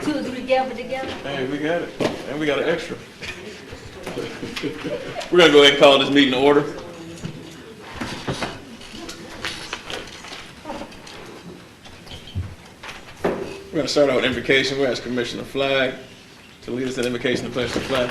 2 or 3 gathered together. Hey, we got it. And we got an extra. We're going to go ahead and call this meeting to order. We're going to start out with invocation. We'll ask Commissioner Flagg to lead us in invocation and pledge the flag.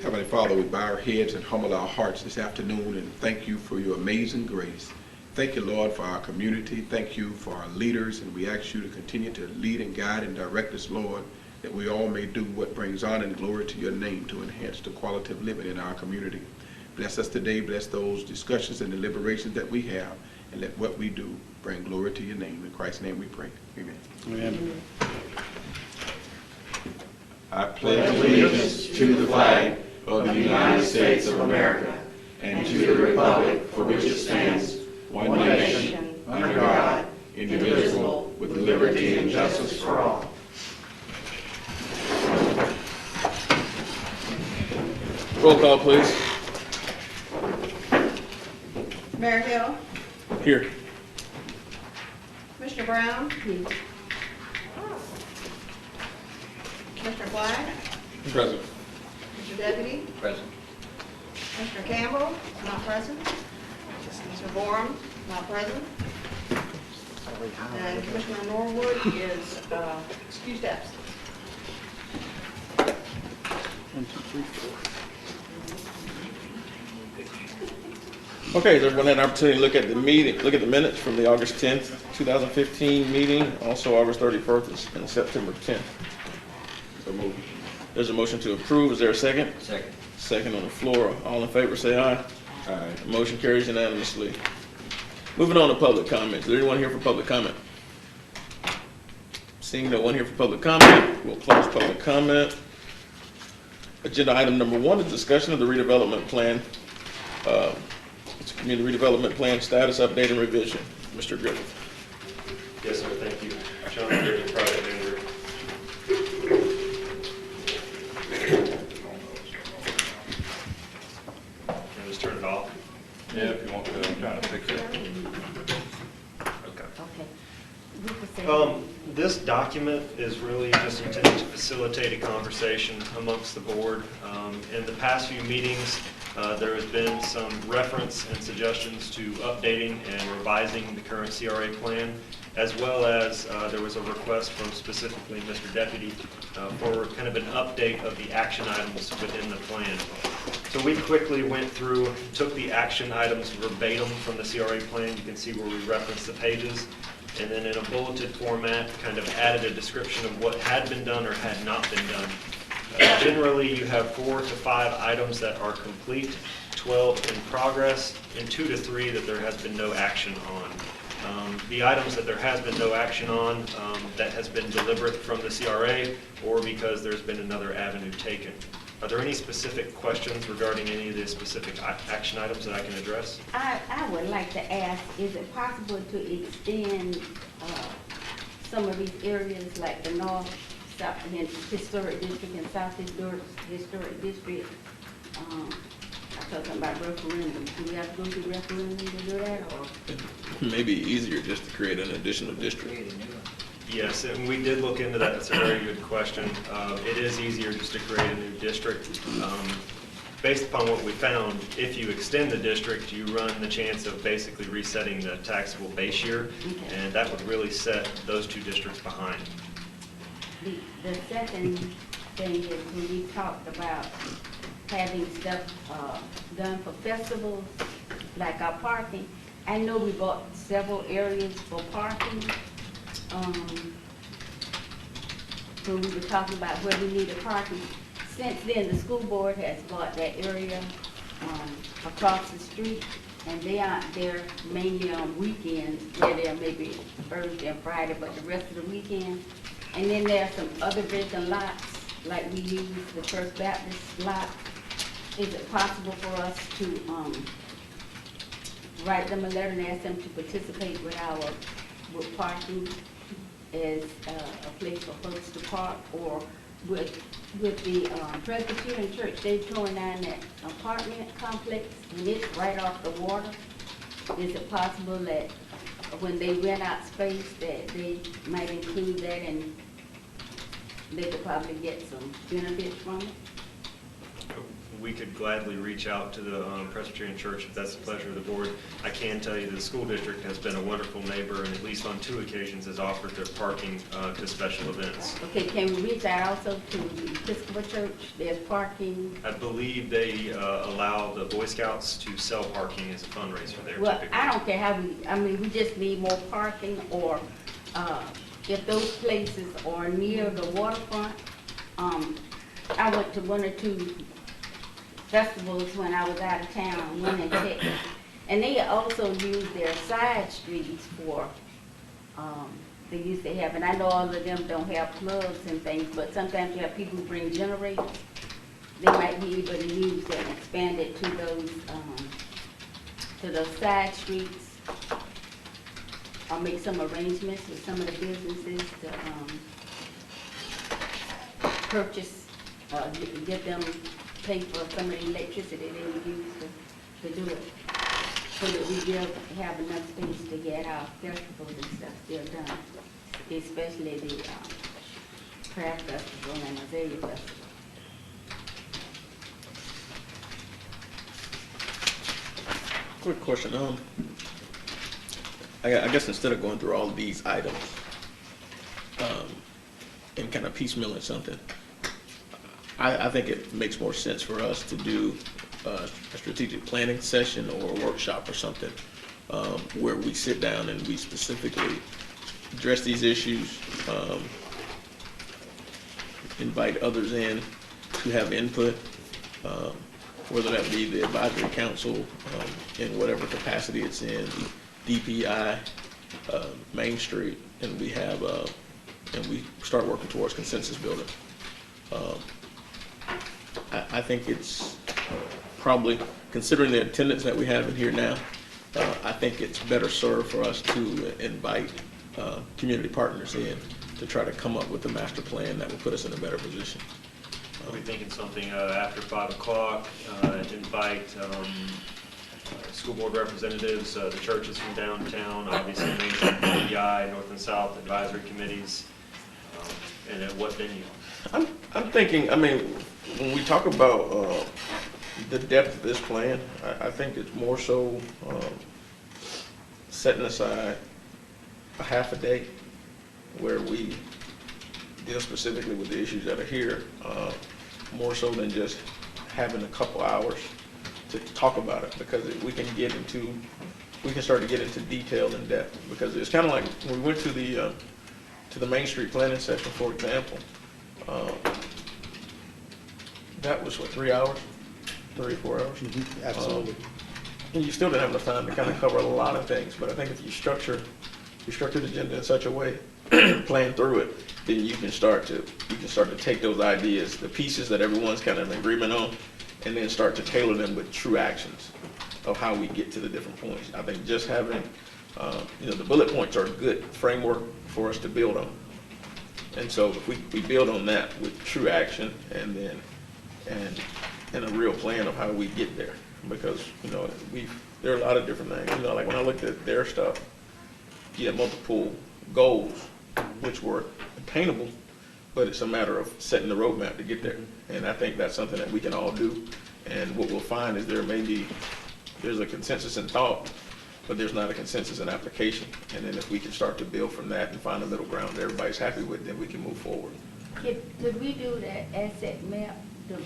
Heavenly Father, we bow our heads and humble our hearts this afternoon and thank you for your amazing grace. Thank you, Lord, for our community. Thank you for our leaders, and we ask you to continue to lead and guide and direct us, Lord, that we all may do what brings honor and glory to your name to enhance the quality of living in our community. Bless us today. Bless those discussions and deliberations that we have, and let what we do bring glory to your name. In Christ's name we pray. Amen. Amen. I pledge allegiance to the flag of the United States of America and to the republic for which it stands, one nation, under God, indivisible, with liberty and justice for all. Roll call, please. Mayor Hill, Here. Commissioner Brown, Commissioner Flagg, Present. Mr. Deputy, Present. Commissioner Campbell, not present. Mr. Borum, not present. And Commissioner Norwood is excused absent. 1, 2, 3, 4. Okay, has everyone had an opportunity to look at the meeting, look at the minutes from the August 10th, 2015 meeting, also August 31st and September 10th? So moved. There's a motion to approve. Is there a second? Second. Second on the floor. All in favor say aye. Aye. Motion carries unanimously. Moving on to public comment. Is there anyone here for public comment? Seeing no one here for public comment, we'll close public comment. Agenda item number 1 is discussion of the redevelopment plan. It's a community redevelopment plan status update and revision. Mr. Griffith. Yes, sir. Thank you. John Griffith, private member. Can I just turn it off? Yeah, if you want to, I'm trying to fix it. Okay. Okay. This document is really just intended to facilitate a conversation amongst the board. In the past few meetings, there has been some reference and suggestions to updating and revising the current C.R.A. plan, as well as there was a request from specifically Mr. Deputy for kind of an update of the action items within the plan. So we quickly went through, took the action items verbatim from the C.R.A. plan. You can see where we reference the pages. And then in a bulleted format, kind of added a description of what had been done or had not been done. Generally, you have 4 to 5 items that are complete, 12 in progress, and 2 to 3 that there has been no action on. The items that there has been no action on, that has been deliberate from the C.R.A. or because there's been another avenue taken. Are there any specific questions regarding any of the specific action items that I can address? I would like to ask, is it possible to extend some of these areas like the North, South, and Historic District and South Historic District? I'm talking about referendum. Do we have to go through referendum to do that, or? It may be easier just to create an additional district. Yes, and we did look into that. That's a very good question. It is easier just to create a new district. Based upon what we found, if you extend the district, you run the chance of basically resetting the taxable base year, and that would really set those 2 districts behind. The second thing is when we talked about having stuff done for festivals, like our parking. I know we bought several areas for parking. When we were talking about where we needed parking. Since then, the school board has bought that area across the street, and they aren't there mainly on weekends, where they're maybe Thursday and Friday, but the rest of the weekend. And then there are some other vacant lots, like we use the First Baptist lot. Is it possible for us to write them a letter and ask them to participate with parking as a place for folks to park, or with the Presbyterian Church, they torn down that apartment complex, and it's right off the water. Is it possible that when they rent out space, that they might include that and they could probably get some benefits from it. We could gladly reach out to the Presbyterian Church if that's the pleasure of the board. I can tell you the school district has been a wonderful neighbor and at least on 2 occasions has offered their parking to special events. Okay, can we reach out also to the Episcopal Church? There's parking. I believe they allow the Boy Scouts to sell parking as a fundraiser there Well, typically. I don't care how we just need more parking, or if those places are near the waterfront. I went to 1 or 2 festivals when I was out of town, one in Texas. And they also use their side streets for, they used to have, and I know all of them don't have plugs and things, but sometimes you have people who bring generators. They might be able to use that and expand it to those side streets. Or make some arrangements with some of the businesses to purchase, get them pay for some of the electricity they would use to do it, so that we will have enough space to get our festivals and stuff still done, especially the craft festival and Azalea festival. Quick question, I guess instead of going through all of these items, and kind of piecemealing something, I think it makes more sense for us to do a strategic planning session or a workshop or something, where we sit down and we specifically address these issues, invite others in to have input, whether that be the advisory council, in whatever capacity it's in, DPI, Main Street, and we have, and we start working towards consensus building. I think it's probably, considering the attendance that we have in here now, I think it's better served for us to invite community partners in to try to come up with a master plan that will put us in a better position. I'll be thinking something after 5 o'clock, invite school board representatives, the churches from downtown, obviously Main Street, DEI, North and South Advisory Committees, and at what venue? I'm thinking, I mean, when we talk about the depth of this plan, I think it's more so setting aside a half a day where we deal specifically with the issues that are here, more so than just having a couple hours to talk about it, because we can start to get into detail and depth, because it's kind of like when we went to the Main Street planning session, for example. That was what, 3 hours, 3 or 4 hours? Absolutely. And you still didn't have enough time to kind of cover a lot of things, but I think if you structure the agenda in such a way, plan through it, then you can start to take those ideas, the pieces that everyone's kind of in agreement on, and then start to tailor them with true actions of how we get to the different points. I think just having, the bullet points are a good framework for us to build on. And so if we build on that with true action and a real plan of how we get there, because, there are a lot of different things, like when I looked at their stuff, you had multiple goals, which were attainable, but it's a matter of setting the roadmap to get there. And I think that's something that we can all do. And what we'll find is there's a consensus in thought, but there's not a consensus in application. And then if we can start to build from that and find a middle ground that everybody's happy with, then we can move forward. Could we do that asset map to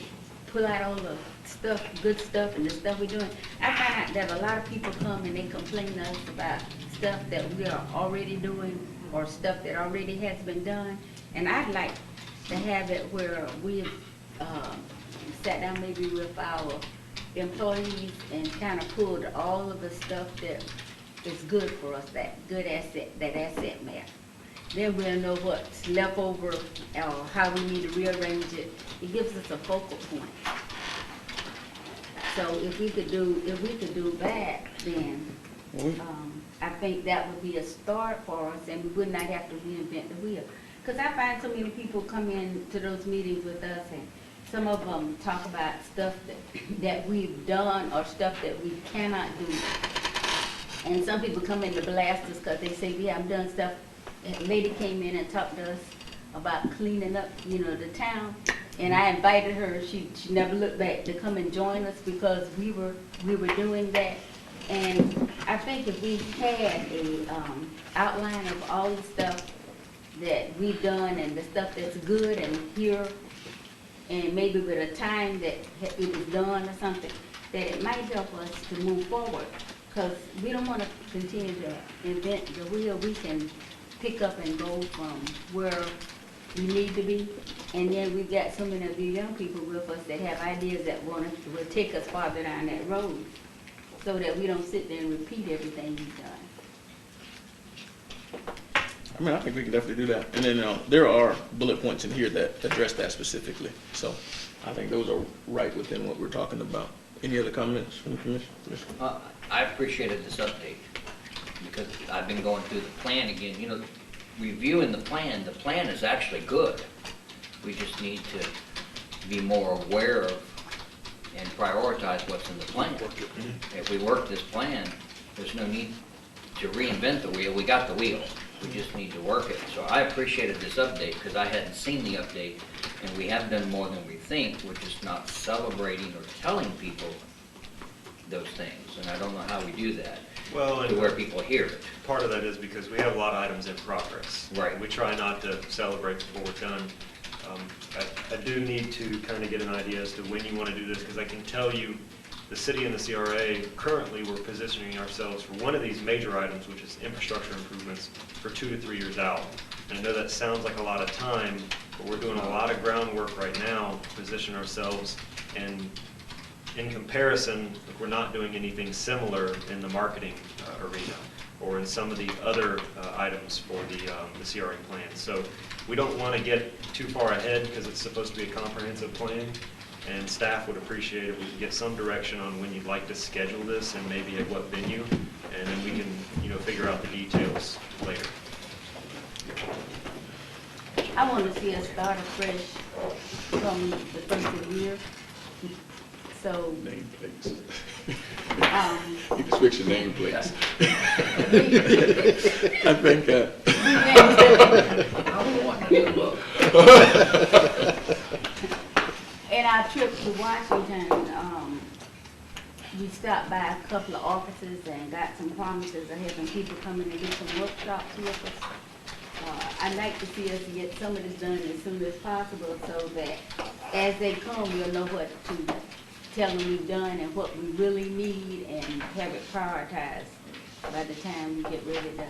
pull out all the stuff, good stuff, and the stuff we're doing? I find out that a lot of people come and they complain to us about stuff that we are already doing or stuff that already has been done. And I'd like to have it where we sat down maybe with our employees and kind of pulled all of the stuff that is good for us, that asset map. Then we'll know what's left over or how we need to rearrange it. It gives us a focal point. So if we could do that, then I think that would be a start for us, and we would not have to reinvent the wheel. Because I find so many people come in to those meetings with us, and some of them talk about stuff that we've done or stuff that we cannot do. And some people come in to blast us because they say we haven't done stuff. A lady came in and talked to us about cleaning up, the town. And I invited her, she never looked back to come and join us because we were doing that. And I think if we had a outline of all the stuff that we've done and the stuff that's good and here, and maybe with a time that it was done or something, that it might help us to move forward. Because we don't want to continue to invent the wheel. We can pick up and go from where we need to be. And then we've got so many of the young people with us that have ideas that will take us farther down that road, so that we don't sit there and repeat everything we've done. I mean, I think we can definitely do that. And then there are bullet points in here that address that specifically. So I think those are right within what we're talking about. Any other comments from the commission? I appreciated this update because I've been going through the plan again. Reviewing the plan is actually good. We just need to be more aware of and prioritize what's in the plan. If we work this plan, there's no need to reinvent the wheel. We got the wheel. We just need to work it. So I appreciated this update because I hadn't seen the update, and we have done more than we think, which is not celebrating or telling people those things. And I don't know how we do that Well, to where people hear it. part of that is because we have a lot of items in progress. Right. We try not to celebrate before we're done. I do need to kind of get an idea as to when you want to do this, because I can tell you the city and the C.R.A. currently we're positioning ourselves for one of these major items, which is infrastructure improvements, for 2 to 3 years out. And I know that sounds like a lot of time, but we're doing a lot of groundwork right now to position ourselves. And in comparison, we're not doing anything similar in the marketing arena or in some of the other items for the C.R.A. plan. So we don't want to get too far ahead because it's supposed to be a comprehensive plan, and staff would appreciate if we could get some direction on when you'd like to schedule this and maybe at what venue, and then we can, figure out the details later. I want to see us start afresh from the first of the year. So, Nameplates. um, You can switch your nameplates. I think I'm wanting to look. in our trip to Washington, we stopped by a couple of offices and got some promises of having people coming and do some workshops with us. I'd like to see us get some of this done as soon as possible so that as they come, we'll know what to tell them we've done and what we really need and have it prioritized by the time we get ready to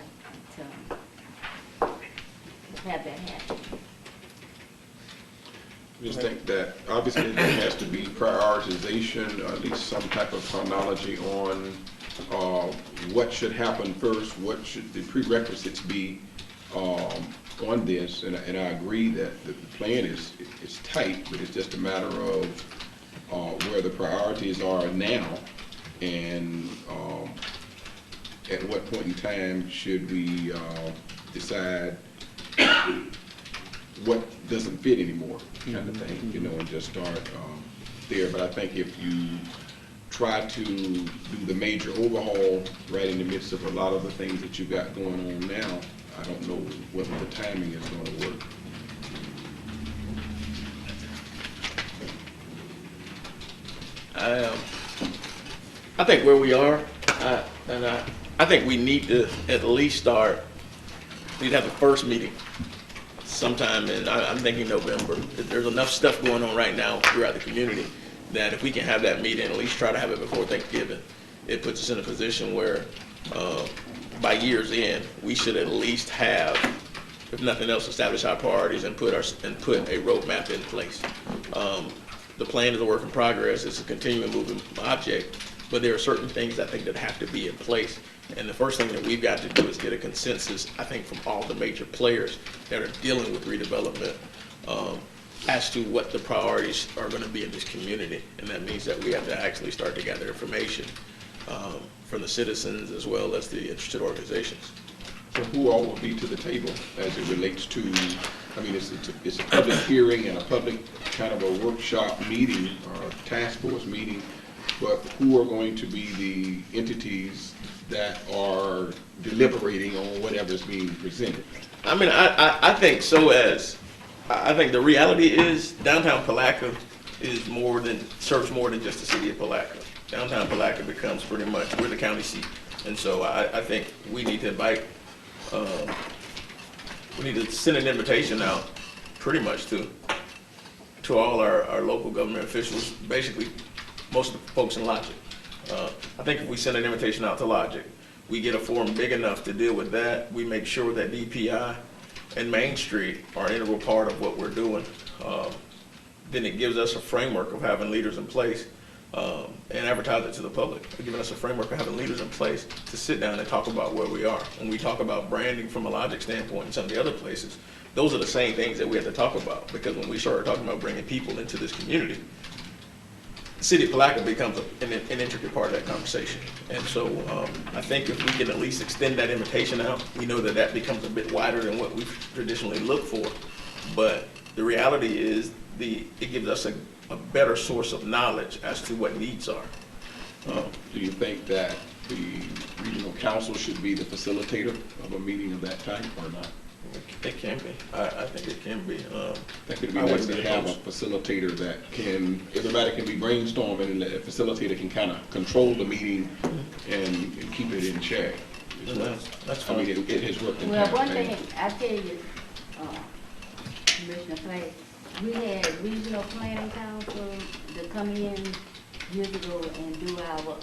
have that happen. I just think that obviously there has to be prioritization, or at least some type of chronology on what should happen first, what should the prerequisites be on this. And I agree that the plan is tight, but it's just a matter of where the priorities are now, and at what point in time should we decide what doesn't fit anymore, kind of thing, and just start there. But I think if you try to do the major overhaul right in the midst of a lot of the things that you got going on now, I don't know whether the timing is going to work. I think where we are, I think we need to at least start. We'd have the first meeting sometime in, I'm thinking November. There's enough stuff going on right now throughout the community that if we can have that meeting, at least try to have it before Thanksgiving, it puts us in a position where by year's end, we should at least have, if nothing else, establish our priorities and put a roadmap in place. The plan is a work in progress. It's a continuing moving object, but there are certain things I think that have to be in place. And the first thing that we've got to do is get a consensus, I think, from all the major players that are dealing with redevelopment as to what the priorities are going to be in this community. And that means that we have to actually start to gather information from the citizens as well as the interested organizations. So who all will be to the table as it relates to, I mean, it's a public hearing and a public kind of a workshop meeting or task force meeting, but who are going to be the entities that are deliberating on whatever's being presented? I mean, I think so I think the reality is downtown Palatka is serves more than just the city of Palatka. Downtown Palatka becomes pretty much, we're the county seat. And so I think we need to we need to send an invitation out pretty much to all our local government officials, basically most of the folks in Logic. I think if we send an invitation out to Logic, we get a forum big enough to deal with that. We make sure that DPI and Main Street are an integral part of what we're doing. Then it gives us a framework of having leaders in place and advertise it to the public. It's giving us a framework of having leaders in place to sit down and talk about where we are. When we talk about branding from a Logic standpoint and some of the other places, those are the same things that we have to talk about, because when we started talking about bringing people into this community, the city of Palatka becomes an intricate part of that conversation. And so I think if we can at least extend that invitation out, we know that that becomes a bit wider than what we've traditionally looked for. But the reality is it gives us a better source of knowledge as to what needs are. Do you think that the regional council should be the facilitator of a meeting of that type or not? It can be. I think it can be. I think it'd be I nice wouldn't to be have a opposed. facilitator that everybody can be brainstorming, and the facilitator can kind of control the meeting and keep it in check. That's I mean, fine. it has worked in Well, one campaign. thing, I tell you, Commissioner Clay, we had regional planning council to come in years ago and do our,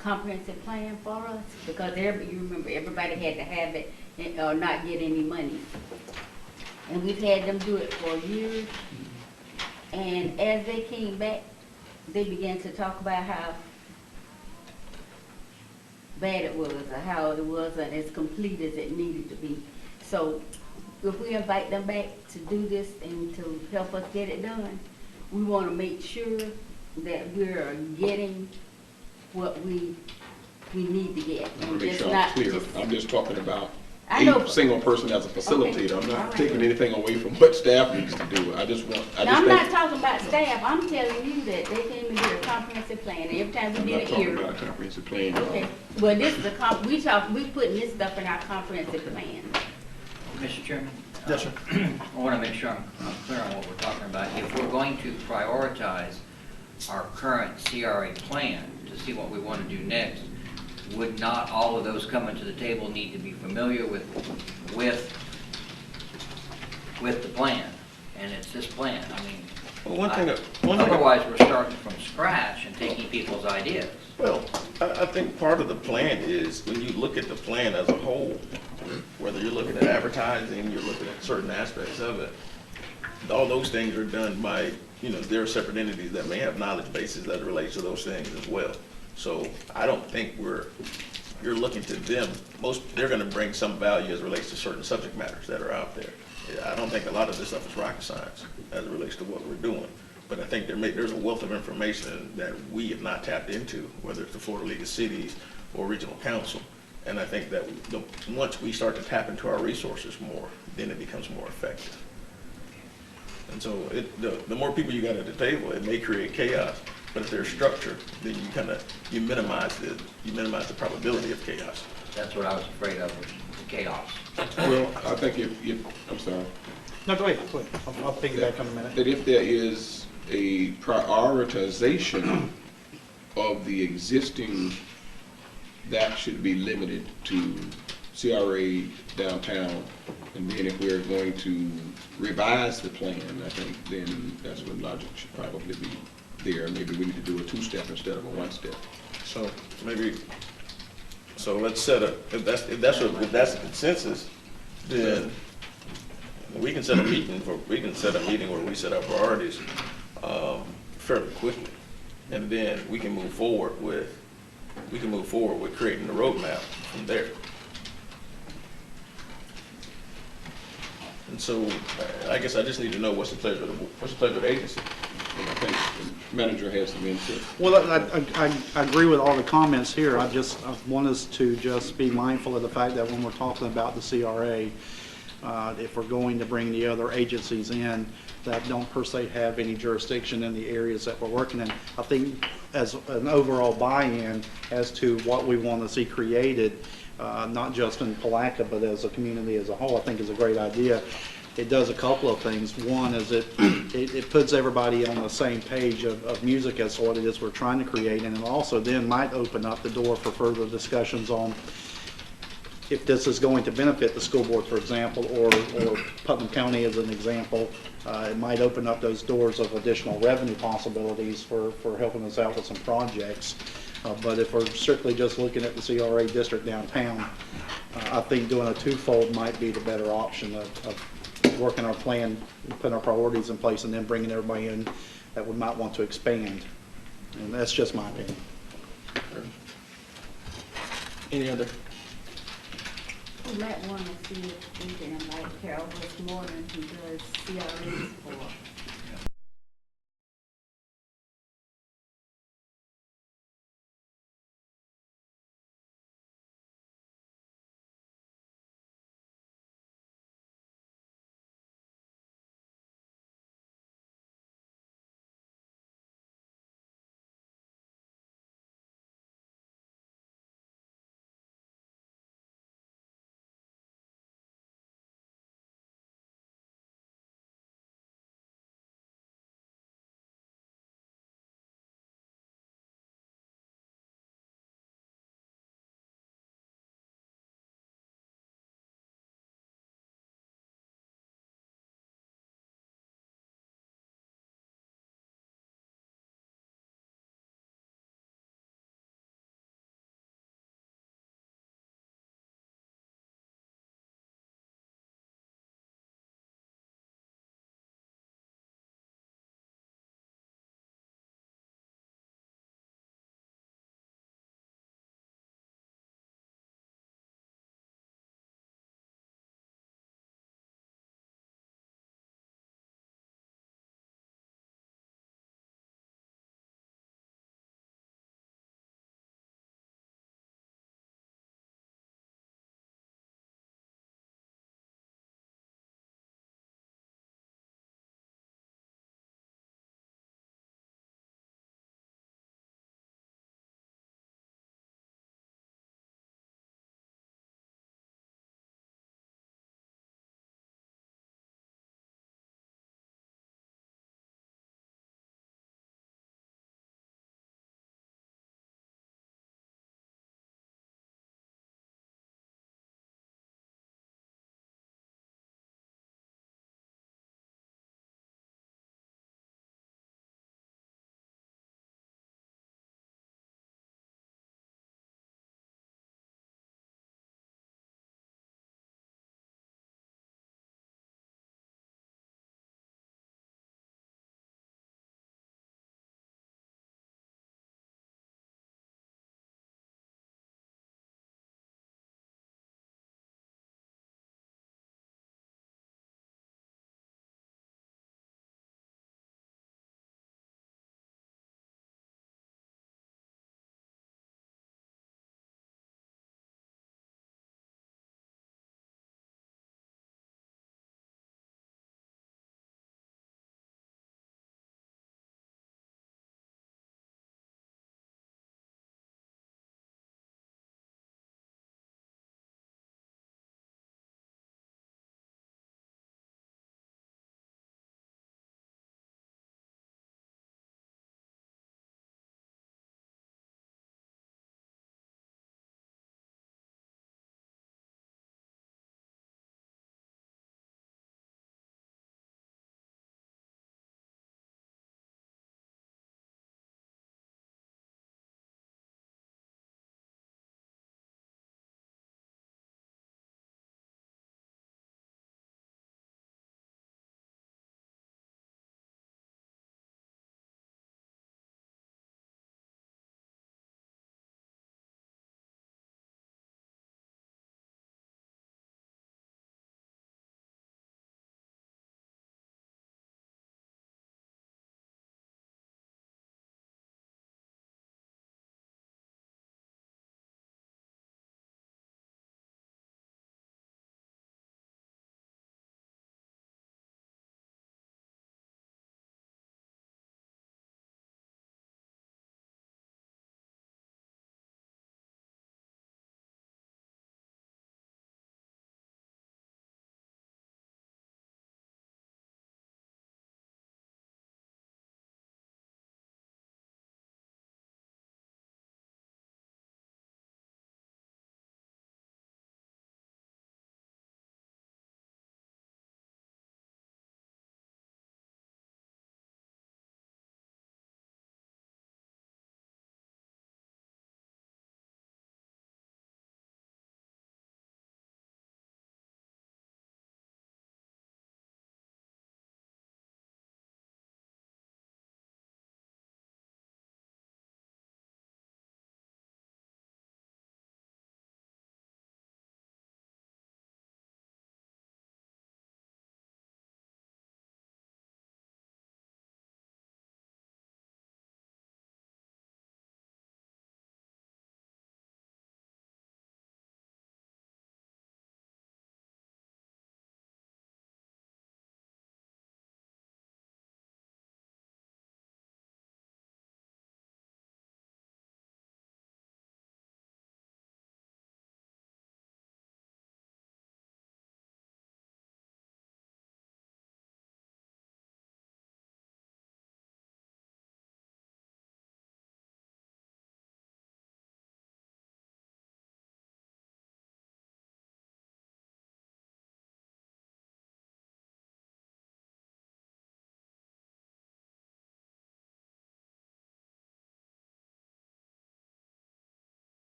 comprehensive plan for us, because you remember, everybody had to have it or not get any money. And we've had them do it for years. And as they came back, they began to talk about how bad it was, or how it wasn't as complete as it needed to be. So if we invite them back to do this and to help us get it done, we want to make sure that we're getting what we need to get. I want And to make just sure I'm not clear. just, I'm just talking about I know. a single person as a facilitator. I'm all not right. taking anything away from what staff needs to do. I just Now, I'm think. not talking about staff, I'm telling you that they came and did a comprehensive plan, and every time we I'm did not it talking here. about a comprehensive plan. Okay, well, this is we putting this stuff in our comprehensive plan. Mr. Chairman? Yes, sir. I want to make sure I'm clear on what we're talking about. If we're going to prioritize our current C.R.A. plan to see what we want to do next, would not all of those coming to the table need to be familiar with the plan? And it's this plan. I mean, Well, one thing. otherwise we're starting from scratch and taking people's ideas. Well, I think part of the plan is when you look at the plan as a whole, whether you're looking at advertising, you're looking at certain aspects of it, all those things are done by, there are separate entities that may have knowledge bases that relates to those things as well. So I don't think you're looking to them. They're gonna bring some value as it relates to certain subject matters that are out there. I don't think a lot of this stuff is rocket science as it relates to what we're doing. But I think there's a wealth of information that we have not tapped into, whether it's the Florida League of Cities or Regional Council. And I think that once we start to tap into our resources more, then it becomes more effective. And so the more people you got at the table, it may create chaos. But if there's structure, then you minimize the probability of chaos. That's what I was afraid of, was chaos. Well, I think I'm sorry. No, go ahead. I'll piggyback on a minute. That if there is a prioritization of the existing, that should be limited to C.R.A. downtown. And then if we're going to revise the plan, I think then that's when logic should probably be there. Maybe we need to do a two-step instead of a one-step. So let's set if that's the consensus, then we can set a meeting where we set our priorities fairly quickly, and then we can move forward with creating the roadmap from there. And so I guess I just need to know what's the pleasure of the agency. And I think the manager has some input. Well, I agree with all the comments here. I want us to just be mindful of the fact that when we're talking about the C.R.A., if we're going to bring the other agencies in that don't per se have any jurisdiction in the areas that we're working in. I think as an overall buy-in as to what we want to see created, not just in Palatka, but as a community as a whole, I think is a great idea. It does a couple of things. One is it puts everybody on the same page of music as to what it is we're trying to create, and it also then might open up the door for further discussions on if this is going to benefit the school board, for example, or Putnam County as an example. It might open up those doors of additional revenue possibilities for helping us out with some projects. But if we're strictly just looking at the C.R.A. district downtown, I think doing a twofold might be the better option of working our plan, putting our priorities in place, and then bringing everybody in that we might want to expand. And that's just my opinion. Any other? We might want to see if we can invite Carol Westmoreland, who does C.R.A.'s for